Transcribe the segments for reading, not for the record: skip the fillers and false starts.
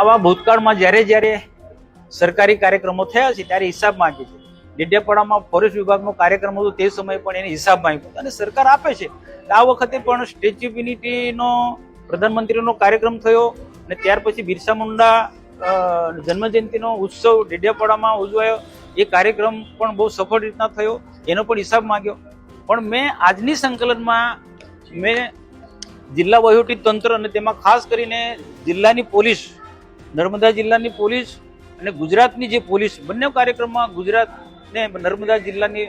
આવા ભૂતકાળમાં જ્યારે જ્યારે સરકારી કાર્યક્રમો થયા છે ત્યારે હિસાબ માંગે છે. ડેડિયાપાડામાં ફોરેસ્ટ વિભાગનો કાર્યક્રમ હતો તે સમયે પણ એને હિસાબ માંગ્યો અને સરકાર આપે છે. આ વખતે પણ સ્ટેચ્યુ ઓફ યુનિટીનો પ્રધાનમંત્રીનો કાર્યક્રમ થયો અને ત્યાર પછી બિરસા મુંડા જન્મજયંતિનો ઉત્સવ ડેડિયાપાડામાં ઉજવાયો. એ કાર્યક્રમ પણ બહુ સફળ રીતના થયો, એનો પણ હિસાબ માંગ્યો. પણ મેં આજની સંકલનમાં મેં જિલ્લા વહીવટી તંત્ર અને તેમાં ખાસ કરીને જિલ્લાની પોલીસ, નર્મદા જિલ્લાની પોલીસ અને ગુજરાતની જે પોલીસ, બંને કાર્યક્રમમાં ગુજરાત ને નર્મદા જિલ્લાની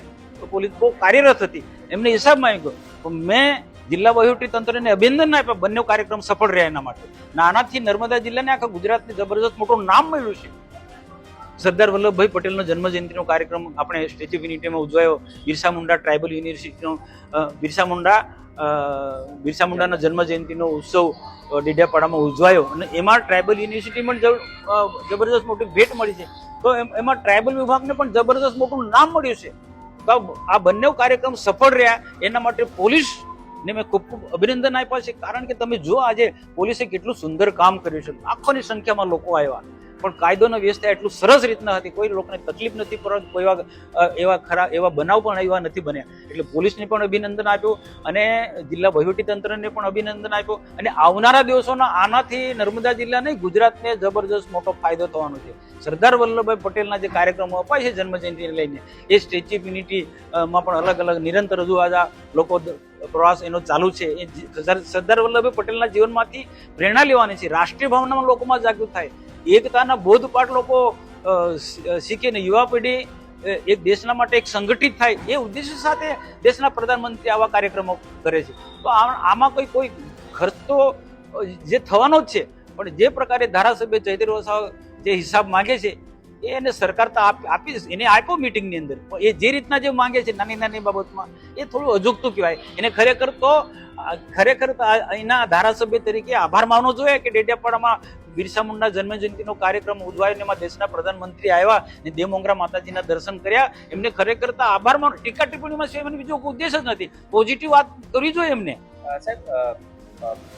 પોલીસ બહુ કાર્યરત હતી, એમને હિસાબ માંગ્યો. પણ મેં જિલ્લા વહીવટી તંત્રને અભિનંદન આપ્યા બંને કાર્યક્રમ સફળ રહ્યા એના માટે. આનાથી નર્મદા જિલ્લાને આખા ગુજરાતને જબરજસ્ત મોટું નામ મળ્યું છે. સરદાર વલ્લભભાઈ પટેલનો જન્મજયંતિનો કાર્યક્રમ આપણે સ્ટેચ્યુ ઓફ યુનિટીમાં ઉજવાયો. બિરસા મુંડા ટ્રાઇબલ યુનિવર્સિટીનો બિરસા મુંડાના જન્મજયંતિનો ઉત્સવ ડેડિયાપાડામાં ઉજવાયો અને એમાં ટ્રાઇબલ યુનિવર્સિટીમાં જબરદસ્ત મોટી ભેટ મળી છે. તો એમાં ટ્રાઇબલ વિભાગને પણ જબરદસ્ત મોટું નામ મળ્યું છે. તો આ બંને કાર્યક્રમ સફળ રહ્યા એના માટે પોલીસને મેં ખૂબ ખૂબ અભિનંદન આપ્યા છે. કારણ કે તમે જો આજે પોલીસે કેટલું સુંદર કામ કર્યું છે. લાખોની સંખ્યામાં લોકો આવ્યા પણ કાયદોની વ્યવસ્થા એટલું સરસ રીતના હતી, કોઈ લોકોને તકલીફ નથી, પરંતુ કોઈ એવા બનાવ પણ એવા નથી બન્યા. એટલે પોલીસને પણ અભિનંદન આપ્યું અને જિલ્લા વહીવટીતંત્રને પણ અભિનંદન આપ્યું. અને આવનારા દિવસોના આનાથી નર્મદા જિલ્લાને, ગુજરાતને જબરજસ્ત મોટો ફાયદો થવાનો છે. સરદાર વલ્લભભાઈ પટેલના જે કાર્યક્રમો અપાય છે જન્મજયંતિને લઈને, એ સ્ટેચ્યુ ઓફ યુનિટીમાં પણ અલગ અલગ નિરંતર હજુ આ લોકો પ્રવાસ એનો ચાલુ છે. એ સરદાર વલ્લભભાઈ પટેલના જીવનમાંથી પ્રેરણા લેવાની છે. રાષ્ટ્રીય ભાવનામાં લોકોમાં જાગૃત થાય, એકતાના બોધપાઠ લોકો શીખે ને યુવા પેઢી એક દેશના માટે એક સંગઠિત થાય, એ ઉદ્દેશ્ય સાથે દેશના પ્રધાનમંત્રી આવા કાર્યક્રમો કરે છે. તો આમાં કોઈ ખર્ચ તો જે થવાનો જ છે, પણ જે પ્રકારે ધારાસભ્ય ચૈતર વસાવા જે હિસાબ માંગે છે એને સરકાર તો આપી, એને આપ્યો મિટિંગની અંદર. એ જે રીતના જે માંગે છે નાની નાની બાબતમાં, એ થોડું અજુગતું કહેવાય. એને ખરેખર અહીંના ધારાસભ્ય તરીકે આભાર માનવો જોઈએ કે ડેડિયાપાડામાં બિરસા મુંડા જન્મજયંતિનો કાર્યક્રમ ઉજવાયો, એમાં દેશના પ્રધાનમંત્રી આવ્યા ને દેવમોગરા માતાજીના દર્શન કર્યા. એમને ખરેખર આભાર માનો. ટીકા ટિપ્પણીમાં છે એમને બીજો કોઈ ઉદ્દેશ જ નથી. પોઝિટિવ વાત કરવી જોઈએ એમને. સાહેબ,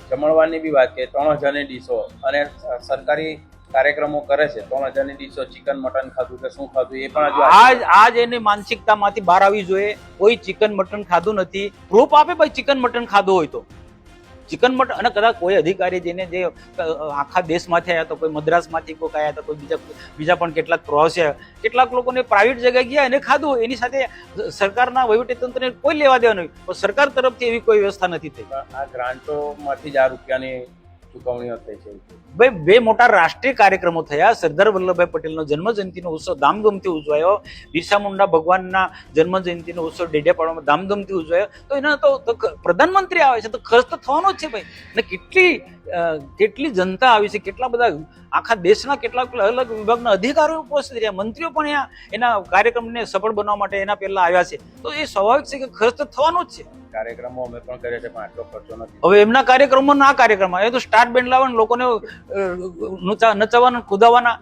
જમણવારની બી વાત કરીએ, 3000ની ડીશો અને સરકારી કાર્યક્રમો કરે છે, 3000ની ડીશો, ચિકન મટન ખાધું કે શું ખાધું એ પણ આજ એની માનસિકતામાંથી બહાર આવવી જોઈએ. કોઈ ચિકન મટન ખાધું નથી. પ્રૂફ આપે ભાઈ ચિકન મટન ખાધું હોય તો. ચિકન મટન, અને કદાચ કોઈ અધિકારી જેને જે આખા દેશમાંથી આવ્યા, તો કોઈ મદ્રાસમાંથી કોઈ આવ્યા, તો કોઈ બીજા પણ કેટલાક પ્રવાસી, કેટલાક લોકોને પ્રાઇવેટ જગ્યાએ ગયા એને ખાધું. એની સાથે સરકારના વહીવટીતંત્રને કોઈ લેવા દેવા નહીં, પણ સરકાર તરફથી એવી કોઈ વ્યવસ્થા નથી થઈ. આ ગ્રાન્ટોમાંથી જ આ રૂપિયાની ચૂકવણીઓ થઈ છે. ભાઈ બે મોટા રાષ્ટ્રીય કાર્યક્રમો થયા. સરદાર વલ્લભભાઈ પટેલનો જન્મજયંતિનો ઉત્સવ ધામધૂમથી ઉજવાયો. બિરસા મુંડા ભગવાનના જન્મજયંતિનો ઉત્સવ ડેડિયાપાડામાં ધામધૂમથી ઉજવાયો. તો એના તો પ્રધાનમંત્રી આવે છે તો ખર્ચ તો થવાનો જ છે ભાઈ. અને કેટલી જનતા આવી છે, કેટલા બધા આખા દેશના કેટલાક અલગ વિભાગના અધિકારીઓ ઉપસ્થિત રહ્યા, મંત્રીઓ પણ એના કાર્યક્રમને સફળ બનાવવા માટે એના પહેલા આવ્યા છે. તો એ સ્વાભાવિક છે કે ખર્ચ તો થવાનો જ છે. કાર્યક્રમો અમે પણ કરીએ છીએ પણ આટલો ખર્ચો નથી. હવે એમના કાર્યક્રમમાં ના કાર્યક્રમમાં એ તો સ્ટાર બેન્ડ લાવવાનું, લોકોને નચાવવાના, કુદાવવાના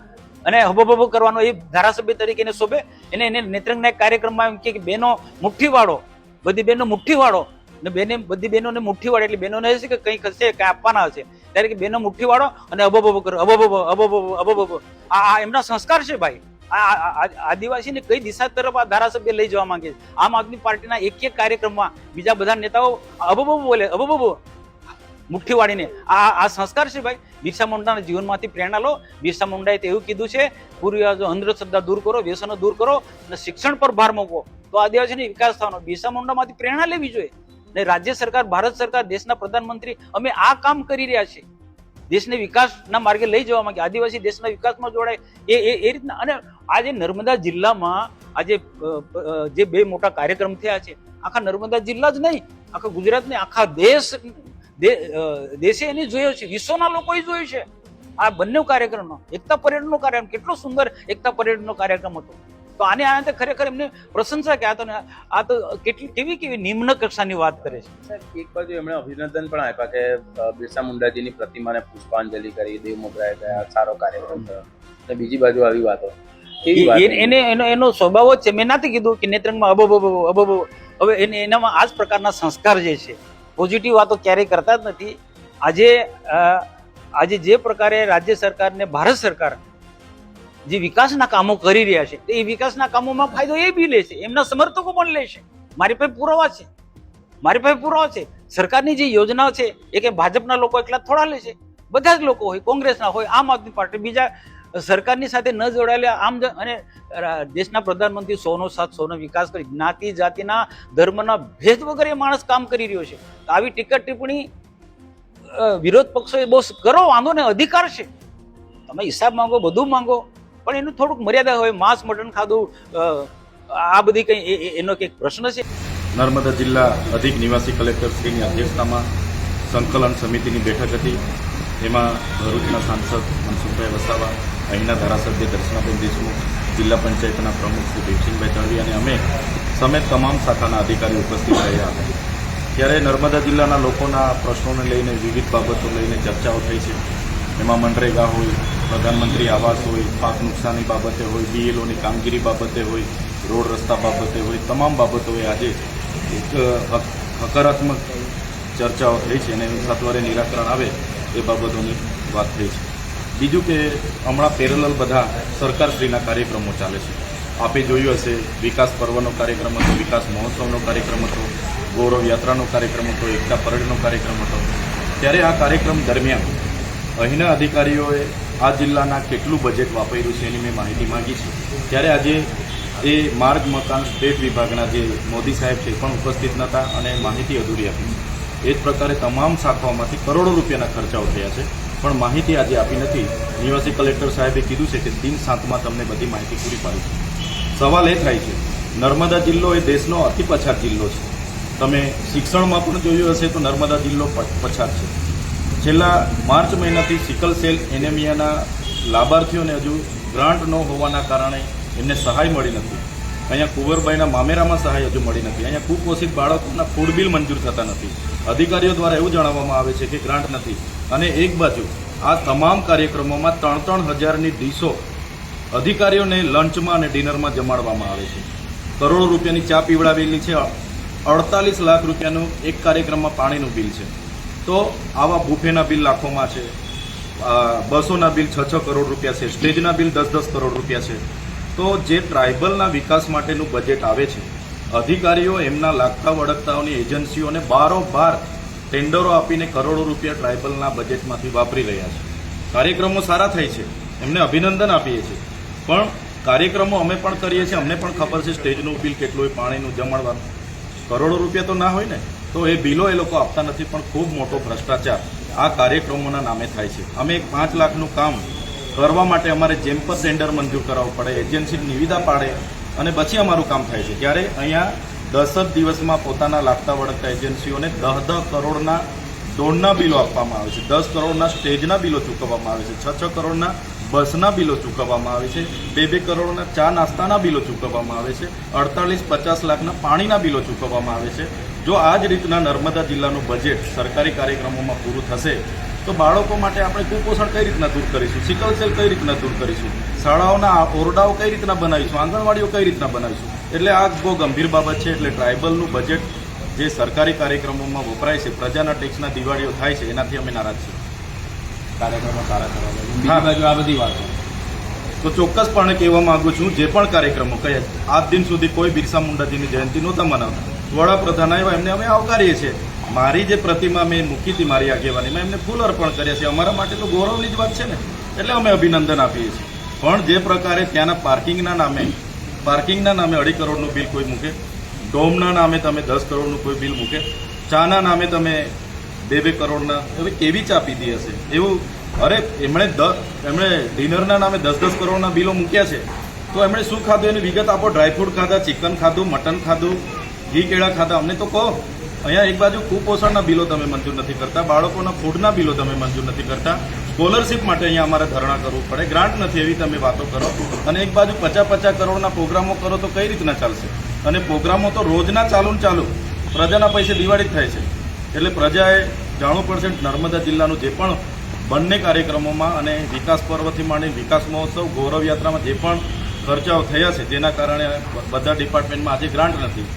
અને હબો કરવાનો એ ધારાસભ્ય તરીકે એને શોભે. એને નેત્રંગના એક કાર્યક્રમમાં એમ કે બેનો મુઠ્ઠી વાળો, બધી બહેનો મુઠ્ઠી વાળો ને બધી બહેનોને મુઠ્ઠી વાળે, એટલે બહેનોને હશે કે કંઈક હશે કે આપવાના હશે, ત્યારે કે બહેનો મુઠ્ઠી વાળો અને અબો કરો, અબો. આ એમના સંસ્કાર છે ભાઈ. આદિવાસીને કઈ દિશા તરફ આ ધારાસભ્ય લઈ જવા માંગે છે. આમ આદમી પાર્ટીના એક કાર્યક્રમમાં બીજા બધા નેતાઓ અબો બોલે, અબો મુઠ્ઠી વાળીને. આ સંસ્કાર છે ભાઈ. બિરસા મુંડાના જીવનમાંથી પ્રેરણા લો. બિરસા મુંડાએ તો એવું કીધું છે, પૂર્વજો અંધશ્રદ્ધા દૂર કરો, વ્યસનો દૂર કરો અને શિક્ષણ પર ભાર મૂકો તો આદિવાસીનો વિકાસ થવાનો. બિરસા મુંડામાંથી પ્રેરણા લેવી જોઈએ. ને રાજ્ય સરકાર, ભારત સરકાર, દેશના પ્રધાનમંત્રી, અમે આ કામ કરી રહ્યા છીએ. દેશને વિકાસના માર્ગે લઈ જવા માંગે, આદિવાસી દેશના વિકાસમાં જોડાય એ રીતના. અને આજે નર્મદા જિલ્લામાં આજે જે બે મોટા કાર્યક્રમ થયા છે, આખા નર્મદા જિલ્લા જ નહીં, આખા ગુજરાત ને આખા દેશે એની જોયો છે, વિશ્વના લોકોએ જોયું છે આ બંને કાર્યક્રમનો. એકતા પરેડનો કાર્યક્રમ કેટલો સુંદર એકતા પરેડનો કાર્યક્રમ હતો. તો આને ખરેખર એમને પ્રશંસા કે આ તો કેવી નિમ્ન કક્ષાની વાત કરે છે. એક બાજુ એમણે અભિનંદન પણ આપ્યા કે બિરસા મુંડાજીની પ્રતિમાને પુષ્પાંજલિ કરી, દેવમોગરાએ ગયા, સારો કાર્યક્રમ થયો. અને બીજી બાજુ આવી વાતો, એનો સ્વભાવ જ છે. મેં નથી કીધું કે નેત્રંગમાં અબો. હવે એનામાં આ જ પ્રકારના સંસ્કાર જે છે, પોઝિટિવ વાતો ક્યારેય કરતા જ નથી. આજે આજે જે પ્રકારે રાજ્ય સરકાર ને ભારત સરકાર જે વિકાસના કામો કરી રહ્યા છે એ વિકાસના કામોમાં ફાયદો એ બી લે છે, એમના સમર્થકો પણ લે છે. મારી પાસે પુરાવા છે. સરકારની જે યોજનાઓ છે એ કે ભાજપના લોકો એકલા થોડા લે છે, બધા જ લોકો હોય, કોંગ્રેસના હોય, આમ આદમી પાર્ટી, બીજા સરકારની સાથે ન જોડાયેલા આમ અને દેશના પ્રધાનમંત્રી 100નો સાથ 100નો વિકાસ કરી જ્ઞાતિ જાતિના ધર્મના ભેદ વગર એ માણસ કામ કરી રહ્યો છે. તો આવી ટીકા ટિપ્પણી વિરોધ પક્ષોએ બહુ કરો, વાંધો ને, અધિકાર છે, તમે હિસાબ માંગો, બધું માંગો, પણ એનું થોડુંક મર્યાદા હોય. માંસ મટન ખાધું આ બધી કઈ એનો કંઈક પ્રશ્ન છે. નર્મદા જિલ્લા અધિક નિવાસી કલેક્ટર શ્રીની અધ્યક્ષતામાં સંકલન સમિતિની બેઠક હતી. એમાં ભરૂચના સાંસદ મનસુખભાઈ વસાવા, અહીંના ધારાસભ્ય દર્શનાબેન દેશમુખ, જિલ્લા પંચાયતના પ્રમુખ શ્રી ભીમસિંહભાઈ તળવી અને અમે સમેત તમામ શાખાના અધિકારીઓ ઉપસ્થિત રહ્યા હતા. ત્યારે નર્મદા જિલ્લાના લોકોના પ્રશ્નોને લઈને વિવિધ બાબતો લઈને ચર્ચાઓ થઈ છે. એમાં મનરેગા હોય, પ્રધાનમંત્રી આવાસ હોય, પાક નુકસાની બાબતે હોય, બીએલઓની કામગીરી બાબતે હોય, રોડ રસ્તા બાબતે હોય, તમામ બાબતોએ આજે એક હકારાત્મક ચર્ચાઓ થઈ છે અને એનું સત્વરે નિરાકરણ આવે એ બાબતોની વાત થઈ છે. બીજું કે હમણાં પેરેલલ બધા સરકારશ્રીના કાર્યક્રમો ચાલે છે. આપે જોયું હશે, વિકાસ પર્વનો કાર્યક્રમ હતો, વિકાસ મહોત્સવનો કાર્યક્રમ હતો, ગૌરવ યાત્રાનો કાર્યક્રમ હતો, એકતા પરેડનો કાર્યક્રમ હતો. ત્યારે આ કાર્યક્રમ દરમિયાન અહીંના અધિકારીઓએ આ જિલ્લાના કેટલું બજેટ વાપર્યું છે એની મેં માહિતી માંગી છે. ત્યારે આજે એ માર્ગ મકાન સ્ટેટ વિભાગના જે મોદી સાહેબ છે પણ ઉપસ્થિત નહોતા અને માહિતી અધૂરી આપી છે. એ જ પ્રકારે તમામ શાખાઓમાંથી કરોડો રૂપિયાના ખર્ચાઓ થયા છે પણ માહિતી આજે આપી નથી. નિવાસી કલેક્ટર સાહેબે કીધું છે કે દિન 7માં તમને બધી માહિતી પૂરી પાડીશું. સવાલ એ થાય છે, નર્મદા જિલ્લો એ દેશનો અતિ પછાત જિલ્લો છે. તમે શિક્ષણમાં પણ જોયું હશે તો નર્મદા જિલ્લો પછાત છે. છેલ્લા માર્ચ મહિનાથી સિકલ સેલ એનેમિયાના લાભાર્થીઓને હજુ ગ્રાન્ટ ન હોવાના કારણે એમને સહાય મળી નથી. અહીંયા કુંવરબાઈના મામેરામાં સહાય હજુ મળી નથી. અહીંયા કુપોષિત બાળકોના ફૂડ બિલ મંજૂર થતા નથી. અધિકારીઓ દ્વારા એવું જણાવવામાં આવે છે કે ગ્રાન્ટ નથી. અને એક બાજુ આ તમામ કાર્યક્રમોમાં 3-3 હજારની ડીશો અધિકારીઓને લંચમાં અને ડિનરમાં જમાડવામાં આવે છે. કરોડો રૂપિયાની ચા પીવડાવેલી છે. 48 લાખ રૂપિયાનું એક કાર્યક્રમમાં પાણીનું બિલ છે. તો આવા બુફેના બિલ લાખોમાં છે, બસોના બિલ 6-6 કરોડ રૂપિયા છે, સ્ટેજના બિલ 10-10 કરોડ રૂપિયા છે. તો જે ટ્રાઇબલના વિકાસ માટેનું બજેટ આવે છે, અધિકારીઓ એમના લાગતા વળગતાઓની એજન્સીઓને બારોબાર ટેન્ડરો આપીને કરોડો રૂપિયા ટ્રાઇબલના બજેટમાંથી વાપરી રહ્યા છે. કાર્યક્રમો સારા થાય છે, એમને અભિનંદન આપીએ છીએ, પણ કાર્યક્રમો અમે પણ કરીએ છીએ, અમને પણ ખબર છે સ્ટેજનું બિલ કેટલું હોય, પાણીનું જમણવાનું. કરોડો રૂપિયા તો ના હોય ને, તો એ બિલો એ લોકો આપતા નથી. પણ ખૂબ મોટો ભ્રષ્ટાચાર આ કાર્યક્રમોના નામે થાય છે. અમે એક 5 લાખનું કામ કરવા માટે અમારે જેમ પર ટેન્ડર મંજૂર કરાવવું પડે, એજન્સી નિવિદા પાડે અને પછી અમારું કામ થાય છે. જ્યારે અહીંયા 10 જ દિવસમાં પોતાના લાગતા વળગતા એજન્સીઓને 10 કરોડના દોડના બિલો આપવામાં આવે છે, 10 કરોડના સ્ટેજના બિલો ચૂકવવામાં આવે છે, 6 કરોડના બસના બિલો ચૂકવવામાં આવે છે, 2 કરોડના ચા નાસ્તાના બિલો ચૂકવવામાં આવે છે, 48-50 લાખના પાણીના બિલો ચૂકવવામાં આવે છે. જો આ જ રીતના નર્મદા જિલ્લાનું બજેટ સરકારી કાર્યક્રમોમાં પૂરું થશે તો બાળકો માટે આપણે કુપોષણ કઈ રીતના દૂર કરીશું, સિકલ સેલ કઈ રીતના દૂર કરીશું, શાળાઓના ઓરડાઓ કઈ રીતના બનાવીશું, આંગણવાડીઓ કઈ રીતના બનાવીશું. એટલે આ બહુ ગંભીર બાબત છે. એટલે ટ્રાઇબલનું બજેટ જે સરકારી કાર્યક્રમોમાં વપરાય છે, પ્રજાના ટેક્સના દિવાળીઓ થાય છે, એનાથી અમે નારાજ છીએ. કાર્યક્રમો સારા કરવા બીજી બાજુ આ બધી વાતો તો ચોક્કસપણે કહેવા માંગુ છું, જે પણ કાર્યક્રમો કયા આજ દિન સુધી કોઈ બિરસા મુંડાજીની જયંતિ નહોતા મનાવતા. વડાપ્રધાન આવ્યા એમને અમે આવકારીએ છીએ. મારી જે પ્રતિમા મેં મૂકી હતી મારી આગેવાનીમાં, એમને ફૂલ અર્પણ કર્યા છે. અમારા માટે તો ગૌરવની જ વાત છે ને, એટલે અમે અભિનંદન આપીએ છીએ. પણ જે પ્રકારે ત્યાંના પાર્કિંગના નામે 2.5 કરોડનું બિલ કોઈ મૂકે, ડોમના નામે તમે 10 કરોડનું કોઈ બિલ મૂકે, ચાના નામે તમે 2 કરોડના, હવે કેવી ચા પીધી હશે એવું. અરે એમણે ડિનરના નામે 10 કરોડના બિલો મૂક્યા છે, તો એમણે શું ખાધું એની વિગત આપો. ડ્રાયફ્રૂટ ખાધા, ચિકન ખાધું, મટન ખાધું, ઘી કેળા ખાધા, અમને તો કહો. અહીંયા એક બાજુ કુપોષણના બિલો તમે મંજૂર નથી કરતા, બાળકોના ફૂડના બિલો તમે મંજૂર નથી કરતા, સ્કોલરશીપ માટે અહીંયા અમારે ધરણા કરવું પડે, ગ્રાન્ટ નથી એવી તમે વાતો કરો, અને એક બાજુ 50-50 કરોડના પ્રોગ્રામો કરો તો કઈ રીતના ચાલશે? અને પ્રોગ્રામો તો રોજના ચાલુ પ્રજાના પૈસે દિવાળી જ થાય છે. એટલે પ્રજાએ જાણવું પડશે નર્મદા જિલ્લાનું જે પણ બંને કાર્યક્રમોમાં અને વિકાસ પર્વથી માંડી વિકાસ મહોત્સવ, ગૌરવ યાત્રામાં જે પણ ખર્ચાઓ થયા છે, જેના કારણે બધા ડિપાર્ટમેન્ટમાં આજે ગ્રાન્ટ નથી.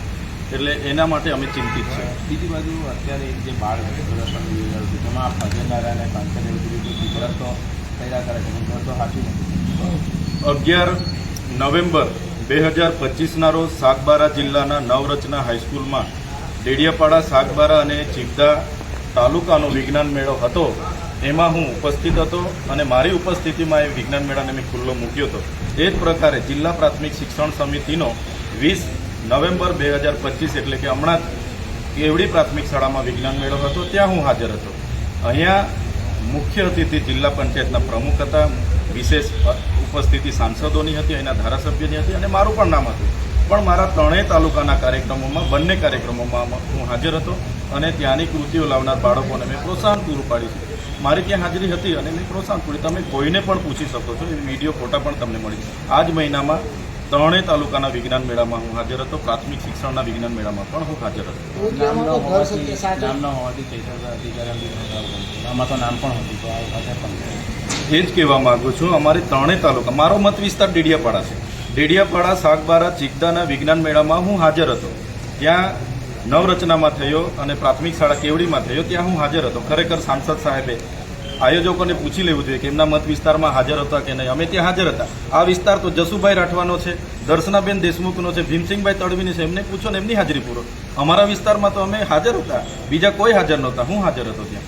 એટલે એના માટે અમે ચિંતિત છે. બીજી બાજુ અત્યારે જે બાળ પ્રદર્શન યોજાયું હતું તેમાં ફજેનારા અને પાંચેર પ્રશ્નો કર્યા કરે છે પણ તો સાચું નથી. 11 નવેમ્બર 2025ના રોજ સાગબારા જિલ્લાના નવરચના હાઈસ્કૂલમાં ડેડિયાપાડા, સાગબારા અને ચિગદા તાલુકાનો વિજ્ઞાન મેળો હતો. એમાં હું ઉપસ્થિત હતો અને મારી ઉપસ્થિતિમાં એ વિજ્ઞાન મેળાને મેં ખુલ્લો મૂક્યો હતો. એ જ પ્રકારે જિલ્લા પ્રાથમિક શિક્ષણ સમિતિનો 20 નવેમ્બર 2025 એટલે કે હમણાં જ કેવડી પ્રાથમિક શાળામાં વિજ્ઞાન મેળો હતો, ત્યાં હું હાજર હતો. અહીંયા મુખ્ય અતિથિ જિલ્લા પંચાયતના પ્રમુખ હતા, વિશેષ ઉપસ્થિતિ સાંસદોની હતી, અહીંના ધારાસભ્યની હતી અને મારું પણ નામ હતું. પણ મારા ત્રણેય તાલુકાના કાર્યક્રમોમાં, બંને કાર્યક્રમોમાં હું હાજર હતો અને ત્યાંની કૃતિઓ લાવનાર બાળકોને મેં પ્રોત્સાહન પૂરું પાડ્યું છે. મારી ત્યાં હાજરી હતી અને મેં પ્રોત્સાહન પૂરી. તમે કોઈને પણ પૂછી શકો છો, એ વિડીયો ફોટા પણ તમને મળી. આ જ મહિનામાં ત્રણેય તાલુકાના વિજ્ઞાન મેળામાં હું હાજર હતો. પ્રાથમિક શિક્ષણના વિજ્ઞાન મેળામાં પણ હું હાજર હતો. નામ ન હોવાથી ચૈતર અધિકારી આમાં તો નામ પણ હતું તો આ વખતે પણ એ જ કહેવા માગું છું, અમારી ત્રણેય તાલુકા, મારો મત વિસ્તાર ડેડિયાપાડા છે. ડેડિયાપાડા, સાગબારા, ચિગદાના વિજ્ઞાન મેળામાં હું હાજર હતો. ત્યાં નવરચનામાં થયો અને પ્રાથમિક શાળા કેવડીમાં થયો, ત્યાં હું હાજર હતો. ખરેખર સાંસદ સાહેબે આયોજકોને પૂછી લેવું જોઈએ કે એમના મત વિસ્તારમાં હાજર હતા કે નહીં. અમે ત્યાં હાજર હતા. આ વિસ્તાર તો જસુભાઈ રાઠવાનો છે, દર્શનાબેન દેશમુખનો છે, ભીમસિંહભાઈ તડવીની છે, એમને પૂછો ને એમની હાજરી પૂરો. અમારા વિસ્તારમાં તો અમે હાજર હતા, બીજા કોઈ હાજર નહોતા, હું હાજર હતો ત્યાં.